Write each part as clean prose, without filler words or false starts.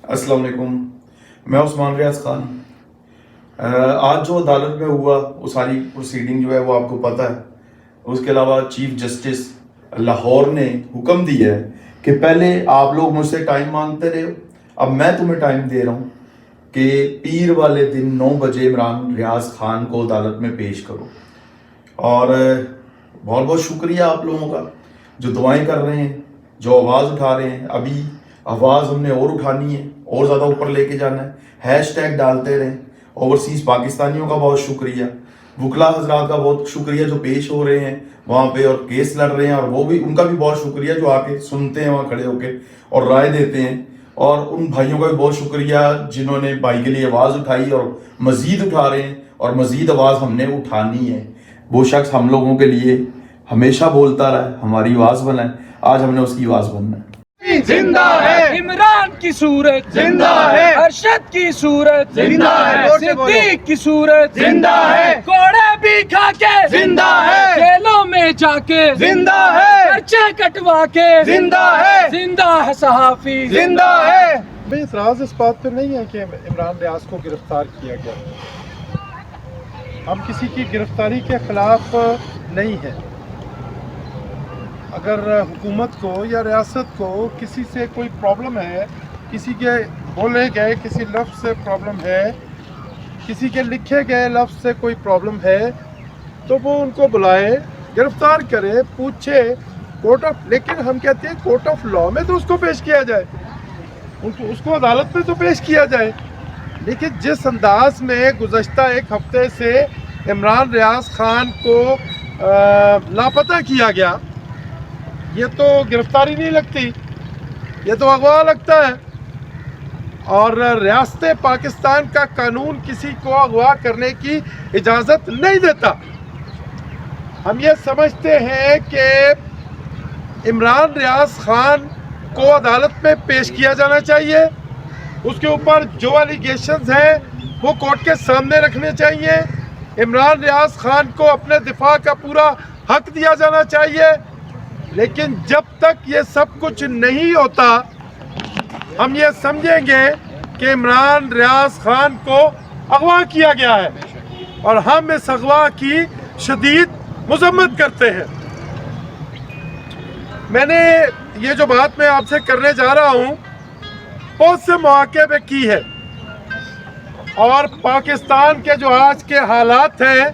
السلام علیکم، میں عثمان ریاض خان۔ آج جو عدالت میں ہوا وہ ساری پروسیڈنگ جو ہے وہ آپ کو پتہ ہے۔ اس کے علاوہ چیف جسٹس لاہور نے حکم دیا ہے کہ پہلے آپ لوگ مجھ سے ٹائم مانگتے رہے، اب میں تمہیں ٹائم دے رہا ہوں کہ پیر والے دن 9 بجے عمران ریاض خان کو عدالت میں پیش کرو۔ اور بہت بہت شکریہ آپ لوگوں کا جو دعائیں کر رہے ہیں، جو آواز اٹھا رہے ہیں۔ ابھی آواز ہم نے اور اٹھانی ہے، اور زیادہ اوپر لے کے جانا ہے۔ ہیش ٹیگ ڈالتے رہیں۔ اوورسیز پاکستانیوں کا بہت شکریہ، وکلا حضرات کا بہت شکریہ جو پیش ہو رہے ہیں وہاں پہ اور کیس لڑ رہے ہیں، اور وہ بھی ان کا بھی بہت شکریہ جو آ کے سنتے ہیں وہاں کھڑے ہو کے اور رائے دیتے ہیں۔ اور ان بھائیوں کا بھی بہت شکریہ جنہوں نے بھائی کے لیے آواز اٹھائی اور مزید اٹھا رہے ہیں، اور مزید آواز ہم نے اٹھانی ہے۔ وہ شخص ہم لوگوں کے لیے ہمیشہ بولتا رہا ہے، ہماری آواز بنا ہے، آج ہم نے اس کی آواز بننا ہے۔ زندہ ہے عمران کی صورت، زندہ ہے ارشد کی صورت، زندہ ہے صدیق کی صورت، زندہ ہے کوڑے بھی کھا کے، زندہ ہے جیلوں میں جا کے، زندہ ہے پرچے کٹوا کے، زندہ ہے، زندہ ہے صحافی، زندہ ہے۔ بھئی اعتراض اس بات پہ نہیں ہے کہ عمران ریاض کو گرفتار کیا گیا، ہم کسی کی گرفتاری کے خلاف نہیں ہیں۔ اگر حکومت کو یا ریاست کو کسی سے کوئی پرابلم ہے، کسی کے بولے گئے کسی لفظ سے پرابلم ہے، کسی کے لکھے گئے لفظ سے کوئی پرابلم ہے، تو وہ ان کو بلائے، گرفتار کرے، پوچھے کورٹ آف، لیکن ہم کہتے ہیں کورٹ آف لاء میں تو اس کو پیش کیا جائے، اس کو عدالت میں تو پیش کیا جائے۔ لیکن جس انداز میں گزشتہ ایک ہفتے سے عمران ریاض خان کو لاپتہ کیا گیا، یہ تو گرفتاری نہیں لگتی، یہ تو اغوا لگتا ہے۔ اور ریاست پاکستان کا قانون کسی کو اغوا کرنے کی اجازت نہیں دیتا۔ ہم یہ سمجھتے ہیں کہ عمران ریاض خان کو عدالت میں پیش کیا جانا چاہیے، اس کے اوپر جو الیگیشنز ہیں وہ کورٹ کے سامنے رکھنے چاہیے، عمران ریاض خان کو اپنے دفاع کا پورا حق دیا جانا چاہیے۔ لیکن جب تک یہ سب کچھ نہیں ہوتا، ہم یہ سمجھیں گے کہ عمران ریاض خان کو اغوا کیا گیا ہے، اور ہم اس اغوا کی شدید مذمت کرتے ہیں۔ میں نے یہ جو بات میں آپ سے کرنے جا رہا ہوں بہت سے مواقع پہ کی ہے، اور پاکستان کے جو آج کے حالات ہیں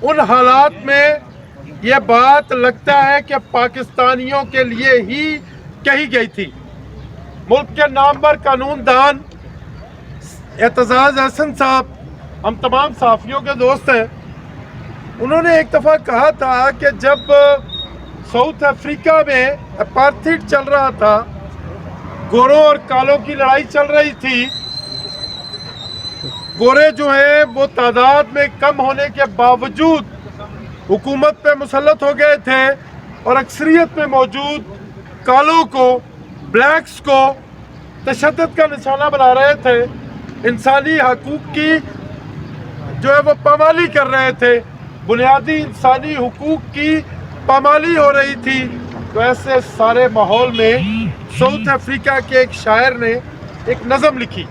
ان حالات میں یہ بات لگتا ہے کہ پاکستانیوں کے لیے ہی کہی گئی تھی۔ ملک کے نامور قانون دان اعتزاز احسن صاحب، ہم تمام صحافیوں کے دوست ہیں، انہوں نے ایک دفعہ کہا تھا کہ جب ساؤتھ افریقہ میں اپارتھائڈ چل رہا تھا، گوروں اور کالوں کی لڑائی چل رہی تھی، گورے جو ہیں وہ تعداد میں کم ہونے کے باوجود حکومت پہ مسلط ہو گئے تھے، اور اکثریت میں موجود کالوں کو، بلیکس کو تشدد کا نشانہ بنا رہے تھے، انسانی حقوق کی جو ہے وہ پامالی کر رہے تھے، بنیادی انسانی حقوق کی پامالی ہو رہی تھی۔ تو ایسے سارے ماحول میں ساؤتھ افریقہ کے ایک شاعر نے ایک نظم لکھی۔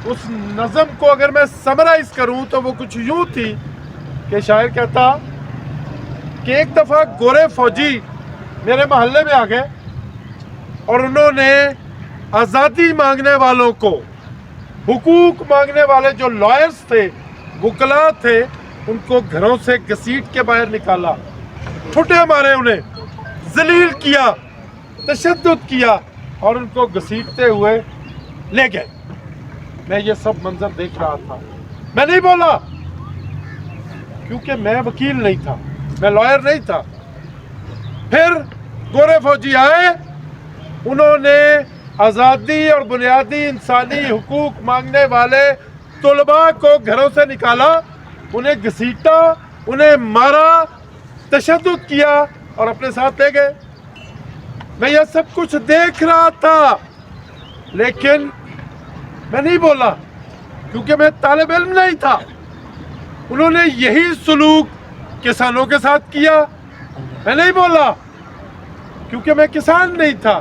اس نظم کو اگر میں سمرائز کروں تو وہ کچھ یوں تھی کہ شاعر کہتا کہ ایک دفعہ گورے فوجی میرے محلے میں آ گئے، اور انہوں نے آزادی مانگنے والوں کو، حقوق مانگنے والے جو لائرز تھے، وکلا تھے، ان کو گھروں سے گھسیٹ کے باہر نکالا، ٹھٹے مارے، انہیں ذلیل کیا، تشدد کیا، اور ان کو گھسیٹتے ہوئے لے گئے۔ میں یہ سب منظر دیکھ رہا تھا، میں نہیں بولا کیونکہ میں وکیل نہیں تھا، میں لائر نہیں تھا۔ پھر گورے فوجی آئے، انہوں نے آزادی اور بنیادی انسانی حقوق مانگنے والے طلباء کو گھروں سے نکالا، انہیں گھسیٹا، انہیں مارا، تشدد کیا، اور اپنے ساتھ لے گئے۔ میں یہ سب کچھ دیکھ رہا تھا، لیکن میں نہیں بولا کیونکہ میں طالب علم نہیں تھا۔ انہوں نے یہی سلوک کسانوں کے ساتھ کیا، میں نہیں بولا کیونکہ میں کسان نہیں تھا۔